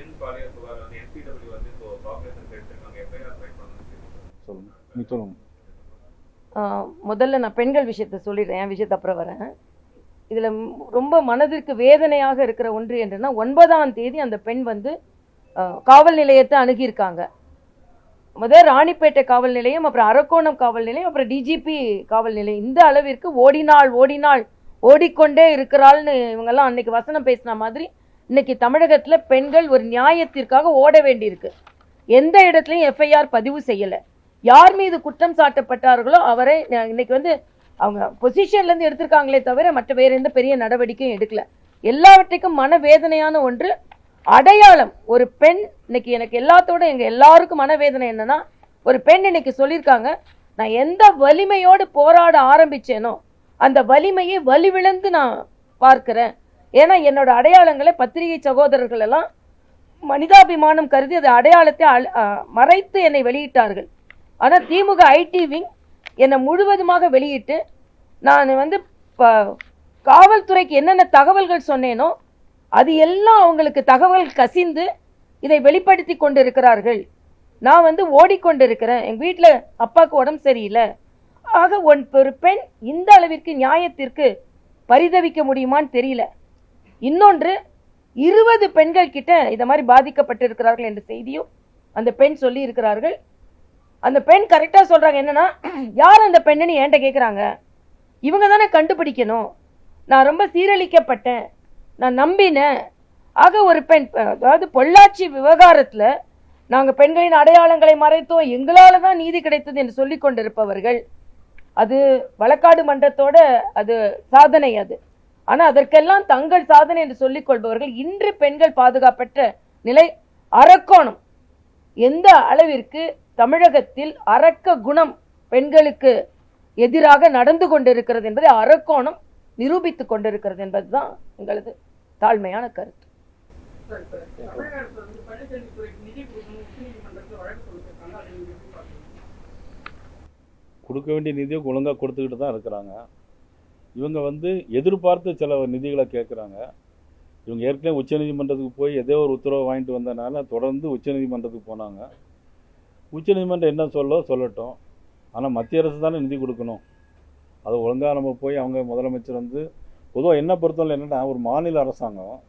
பெண் பாலியல் புகார் வந்து NCW வந்து இப்போ பாப்புலேஷன் எடுத்திருக்காங்க, எஃப்ஐஆர் ஃபைல் பண்ணணும்னு சொல்லுங்க. முதல்ல நான் பெண்கள் விஷயத்தை சொல்லிடுறேன், என் விஷயத்தை அப்புறம் வரேன். இதில் ரொம்ப மனதிற்கு வேதனையாக இருக்கிற ஒன்று என்னன்னா, 9ஆம் தேதி அந்த பெண் வந்து காவல் நிலையத்தை அணுகியிருக்காங்க. முதல் ராணிப்பேட்டை காவல் நிலையம், அப்புறம் அரக்கோணம் காவல் நிலையம், அப்புறம் டிஜிபி காவல் நிலையம். இந்த அளவிற்கு ஓடினாள் ஓடிக்கொண்டே இருக்கிறாள்னு இவங்கெல்லாம் அன்னைக்கு வசனம் பேசின மாதிரி இன்னைக்கு தமிழகத்தில் பெண்கள் ஒரு நியாயத்திற்காக ஓட வேண்டியிருக்கு. எந்த இடத்துலையும் எஃப்ஐஆர் பதிவு செய்யலை. யார் மீது குற்றம் சாட்டப்பட்டார்களோ அவரை இன்னைக்கு வந்து அவங்க பொசிஷன்லேருந்து எடுத்திருக்காங்களே தவிர மற்ற வேற எந்த பெரிய நடவடிக்கையும் எடுக்கல. எல்லாவற்றைக்கும் மனவேதனையான ஒன்று அடையாளம். ஒரு பெண் இன்னைக்கு எனக்கு எல்லாத்தோட எங்க எல்லாருக்கும் மனவேதனை என்னன்னா, ஒரு பெண் இன்னைக்கு சொல்லியிருக்காங்க, நான் எந்த வலிமையோடு போராட ஆரம்பிச்சேனோ அந்த வலிமையை வலிவிழந்து நான் பார்க்கிறேன். ஏன்னா என்னோட அடையாளங்களை பத்திரிகை சகோதரர்கள் எல்லாம் மனிதாபிமானம் கருதி அது அடையாளத்தை மறைத்து என்னை வெளியிட்டார்கள். ஆனால் திமுக ஐடி விங் என்னை முழுவதுமாக வெளியிட்டு நான் வந்து காவல்துறைக்கு என்னென்ன தகவல்கள் சொன்னேனோ அது எல்லாம் அவங்களுக்கு தகவல் கசிந்து இதை வெளிப்படுத்தி கொண்டு இருக்கிறார்கள். நான் வந்து ஓடிக்கொண்டிருக்கிறேன், எங்கள் வீட்டில் அப்பாவுக்கு உடம்பு சரியில்லை. ஆக ஒரு பெண் இந்த அளவிற்கு நியாயத்திற்கு பரிதவிக்க முடியுமான்னு தெரியல. இன்னொன்று, 20 பெண்கள் கிட்ட இதை மாதிரி பாதிக்கப்பட்டிருக்கிறார்கள் என்ற செய்தியும் அந்த பெண் சொல்லி இருக்கிறார்கள். அந்த பெண் கரெக்டாக சொல்கிறாங்க. என்னன்னா, யார் அந்த பெண்ணுன்னு என்கிட்ட கேட்குறாங்க. இவங்க தானே கண்டுபிடிக்கணும். நான் ரொம்ப சீரழிக்கப்பட்டேன், நான் நம்பினேன். ஆக ஒரு பெண், அதாவது பொள்ளாச்சி விவகாரத்தில் நாங்கள் பெண்களின் அடையாளங்களை மறைத்தோம், எங்களால் தான் நீதி கிடைத்தது என்று சொல்லி கொண்டிருப்பவர்கள், அது வழக்காடு மன்றத்தோட அது சாதனை. அது ஆனால் அதற்கெல்லாம் தங்கள் சாதனை என்று சொல்லிக் கொள்பவர்கள் இன்று பெண்கள் பாதுகாப்பற்ற நிலை. அரக்கோணம் எந்த அளவிற்கு தமிழகத்தில் அரக்க குணம் பெண்களுக்கு எதிராக நடந்து கொண்டிருக்கிறது என்பதை அரக்கோணம் நிரூபித்துக் கொண்டிருக்கிறது என்பதுதான் எங்களது தாழ்மையான கருத்து. கொடுக்க வேண்டிய நிதியை ஒழுங்காக கொடுத்துக்கிட்டு தான் இருக்கிறாங்க. இவங்க வந்து எதிர்பார்த்து சில நிதிகளை கேட்குறாங்க. இவங்க ஏற்கனவே உச்சநீதிமன்றத்துக்கு போய் ஏதோ ஒரு உத்தரவை வாங்கிட்டு வந்தனால தொடர்ந்து உச்சநீதிமன்றத்துக்கு போனாங்க. உச்சநீதிமன்றம் என்ன சொல்லட்டும், ஆனால் மத்திய அரசு தானே நிதி கொடுக்கணும். அதை ஒழுங்காக நம்ம போய் அவங்க முதலமைச்சர் வந்து பொதுவாக என்ன பொறுத்தவரை என்னென்னா, ஒரு மாநில அரசாங்கம்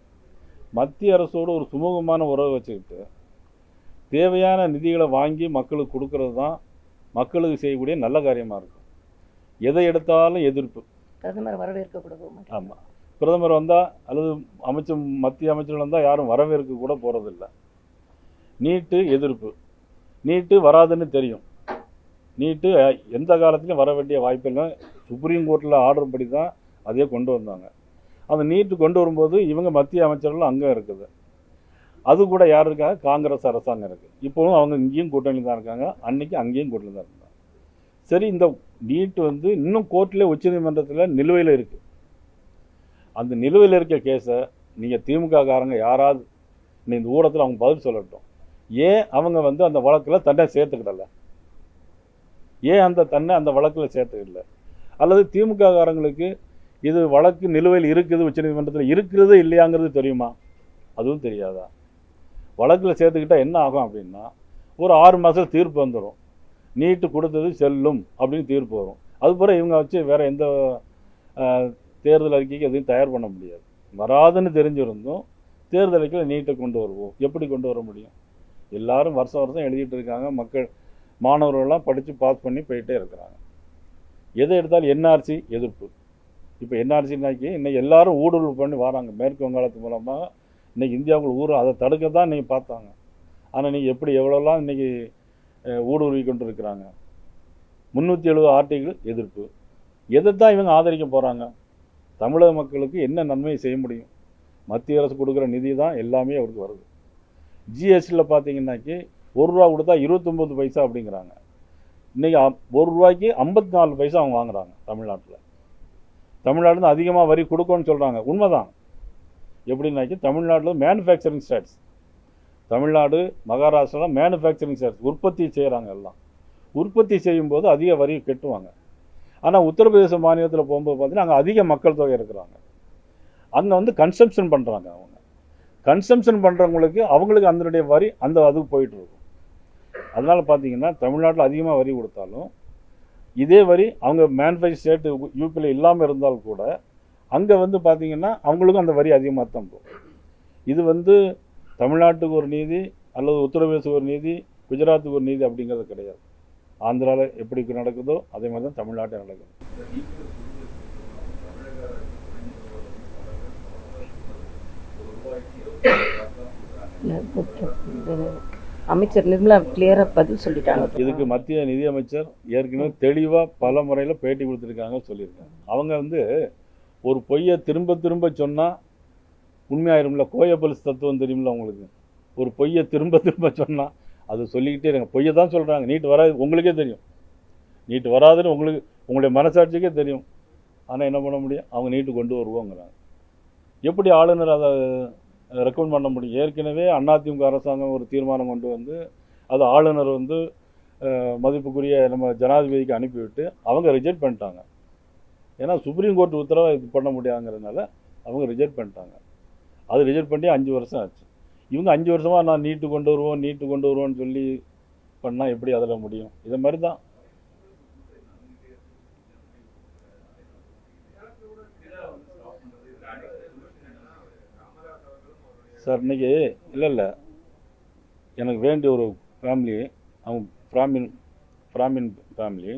மத்திய அரசோடு ஒரு சுமூகமான உறவை வச்சுக்கிட்டு தேவையான நிதிகளை வாங்கி மக்களுக்கு கொடுக்கறது தான் மக்களுக்கு செய்யக்கூடிய நல்ல காரியமாக இருக்கும். எதை எடுத்தாலும் எதிர்ப்பு. பிரதமர் வரவேற்கக்கூடாது. ஆமாம், பிரதமர் வந்தால் அல்லது மத்திய அமைச்சர்கள் வந்தால் யாரும் வரவேற்க கூட போகிறதில்ல. நீட்டு எதிர்ப்பு. நீட்டு வராதுன்னு தெரியும். நீட்டு எந்த காலத்துலையும் வர வேண்டிய வாய்ப்பெல்லாம் சுப்ரீம் கோர்ட்டில் ஆர்டர் படி தான் அதையே கொண்டு வந்தாங்க. அந்த நீட்டு கொண்டு வரும்போது இவங்க மத்திய அமைச்சர்கள் அங்கே இருக்குது. அது கூட யார் இருக்காங்க? காங்கிரஸ் அரசாங்கம் இருக்குது. இப்போவும் அவங்க இங்கேயும் கூட்டணி தான் இருக்காங்க, அன்றைக்கி அங்கேயும் கூட்டணி தான் இருக்காங்க. சரி, இந்த நீட்டு வந்து இன்னும் கோர்ட்டில் உச்சநீதிமன்றத்தில் நிலுவையில் இருக்குது. அந்த நிலுவையில் இருக்க கேஸை நீங்கள் திமுக காரங்க யாராவது இந்த ஊடகத்தில் அவங்க பதில் சொல்லட்டும். ஏன் அவங்க வந்து அந்த வழக்கில் தன்னை சேர்த்துக்கிடலை? ஏன் அந்த வழக்கில் சேர்த்துக்கிடல? அல்லது திமுக காரங்களுக்கு இது வழக்கு நிலுவையில் இருக்குது, உச்சநீதிமன்றத்தில் இருக்கிறது இல்லையாங்கிறது தெரியுமா? அதுவும் தெரியாதா? வழக்கில் சேர்த்துக்கிட்டால் என்ன ஆகும் அப்படின்னா, ஒரு 6 மாதம் தீர்ப்பு வந்துடும். நீட்டு கொடுத்தது செல்லும் அப்படின்னு தீர்ப்பு வரும். அதுபோல் இவங்க வச்சு வேறு எந்த தேர்தல் அறிக்கைக்கு எதையும் தயார் பண்ண முடியாது. வராதுன்னு தெரிஞ்சிருந்தும் தேர்தல் அறிக்கையில் நீட்டை கொண்டு வருவோம். எப்படி கொண்டு வர முடியும்? எல்லாரும் வருஷம் எழுதிட்டு இருக்காங்க. மாணவர்கள்லாம் படித்து பாஸ் பண்ணி போயிட்டே இருக்கிறாங்க. எதை எடுத்தாலும் என்ஆர்சி எதிர்ப்பு. இப்போ என்ஆர்சினாக்கி இன்னைக்கு எல்லாரும் ஊடுருவல் பண்ணி வராங்க. மேற்கு வங்காளத்து மூலமாக இன்றைக்கி இந்தியாவுக்குள்ள அதை தடுக்க தான் இன்றைக்கி பார்த்தாங்க. ஆனால் இன்றைக்கி எப்படி எவ்வளோலாம் இன்றைக்கி ஊடுருவி கொண்டு இருக்கிறாங்க. 370 ஆர்டிகிள் எதிர்ப்பு. எதை தான் இவங்க ஆதரிக்க போகிறாங்க? தமிழக மக்களுக்கு என்ன நன்மையை செய்ய முடியும்? மத்திய அரசு கொடுக்குற நிதி தான் எல்லாமே அவருக்கு வருது. ஜிஎஸ்டியில் பார்த்தீங்கன்னாக்கி 1 ரூபா கொடுத்தா 29 பைசா அப்படிங்கிறாங்க. இன்றைக்கி 1 ரூபாய்க்கு 54 பைசா அவங்க வாங்குறாங்க. தமிழ்நாட்டில் அதிகமாக வரி கொடுக்கணும்னு சொல்கிறாங்க. உண்மைதான். எப்படின்னாக்கி தமிழ்நாட்டில் manufacturing states, Tamil Nadu Maharashtra manufacturing states உற்பத்தி செய்கிறாங்க. எல்லாம் உற்பத்தி செய்யும்போது அதிக வரி கட்டுவாங்க. ஆனால் உத்தரப்பிரதேச மாநிலத்தில் போகும்போது பார்த்தீங்கன்னா அங்கே அதிக மக்கள் தொகை இருக்கிறாங்க. அங்கே வந்து கன்சம்ஷன் பண்ணுறாங்க. அவங்க கன்சம்ஷன் பண்ணுறவங்களுக்கு அவங்களுக்கு அதனுடைய வரி அதுக்கு போயிட்டு இருக்கும். அதனால் பார்த்தீங்கன்னா தமிழ்நாட்டில் அதிகமாக வரி கொடுத்தாலும் இதே வரி அவங்க மேனுஃபேக்சர் ஸ்டேட்டு யூபியில் இல்லாமல் இருந்தால் கூட அங்கே வந்து பார்த்தீங்கன்னா அவங்களுக்கும் அந்த வரி அதிகமாக தான் போகும். இது தமிழ்நாட்டுக்கு ஒரு நீதி அல்லது உத்தரப்பிரதேசத்துக்கு ஒரு நீதி, குஜராத்துக்கு ஒரு நீதி அப்படிங்கிறது கிடையாது. ஆந்திராவில் எப்படி நடக்குதோ அதே மாதிரி தான் தமிழ்நாட்டில் நடக்குது. அமைச்சர் நிர்மலா கிளியரா பதில் சொல்லிட்டாங்க. இதுக்கு மத்திய நிதியமைச்சர் ஏற்கனவே தெளிவாக பல முறையில் பேட்டி கொடுத்துருக்காங்க, சொல்லியிருக்காங்க. அவங்க ஒரு பொய்யை திரும்ப திரும்ப சொன்னால் உண்மையாயிரும்ல. கோயபல்ஸ் தத்துவம் தெரியுமில்ல உங்களுக்கு. ஒரு பொய்யை திரும்ப திரும்ப சொன்னால் அது சொல்லிக்கிட்டே இருங்க. பொய்யை தான் சொல்கிறாங்க. நீட் வராது, உங்களுக்கே தெரியும். நீட் வராதுன்னு உங்களுடைய மனசாட்சிக்கே தெரியும். ஆனால் என்ன பண்ண முடியும், அவங்க நீட்டு கொண்டு வருவோங்கிறாங்க. எப்படி ஆளுநர் அதை ரெக்கமெண்ட் பண்ண முடியும்? ஏற்கனவே அதிமுக அரசாங்கம் ஒரு தீர்மானம் கொண்டு வந்து அது ஆளுநர் மதிப்புக்குரிய நம்ம ஜனாதிபதிக்கு அனுப்பிவிட்டு அவங்க ரிஜெக்ட் பண்ணிட்டாங்க. ஏன்னா சுப்ரீம் கோர்ட் உத்தரவை இது பண்ண முடியாங்கிறதுனால அவங்க ரிஜெக்ட் பண்ணிட்டாங்க. அது ரிஜெக்ட் பண்ணி 5 வருஷம் ஆச்சு. இவங்க 5 வருஷமாக நான் நீட்டு கொண்டு வருவோம்னு சொல்லி பண்ணால் எப்படி அதில் முடியும்? இதை மாதிரி தான். சார் இன்னைக்கு இல்லை எனக்கு வேண்டிய ஒரு ஃபேமிலி, அவங்க பிராமின் ஃபேமிலி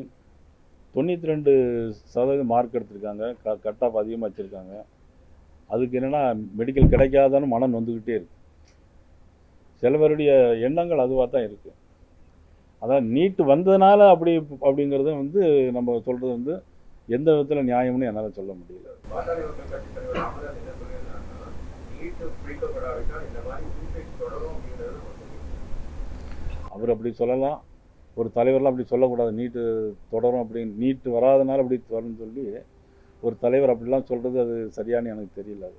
92% மார்க் எடுத்திருக்காங்க, கட் ஆஃப் அதிகமாக வச்சுருக்காங்க. அதுக்கு என்னென்னா மெடிக்கல் கிடைக்காதான்னு மனம் நொந்துக்கிட்டே இருக்குது. சில பேருடைய எண்ணங்கள் அதுவாக தான் இருக்குது. அதான் நீட்டு வந்ததுனால அப்படிங்கிறது நம்ம சொல்கிறது எந்த விதத்தில் நியாயம்னு என்னால் சொல்ல முடியல. அவர் அப்படி சொல்லலாம், ஒரு தலைவர்லாம் அப்படி சொல்லக்கூடாது. நீட்டு தொடரும் அப்படின்னு, நீட்டு வராதனால அப்படி வரும்னு சொல்லி ஒரு தலைவர் அப்படிலாம் சொல்கிறது அது சரியானு எனக்கு தெரியல. அது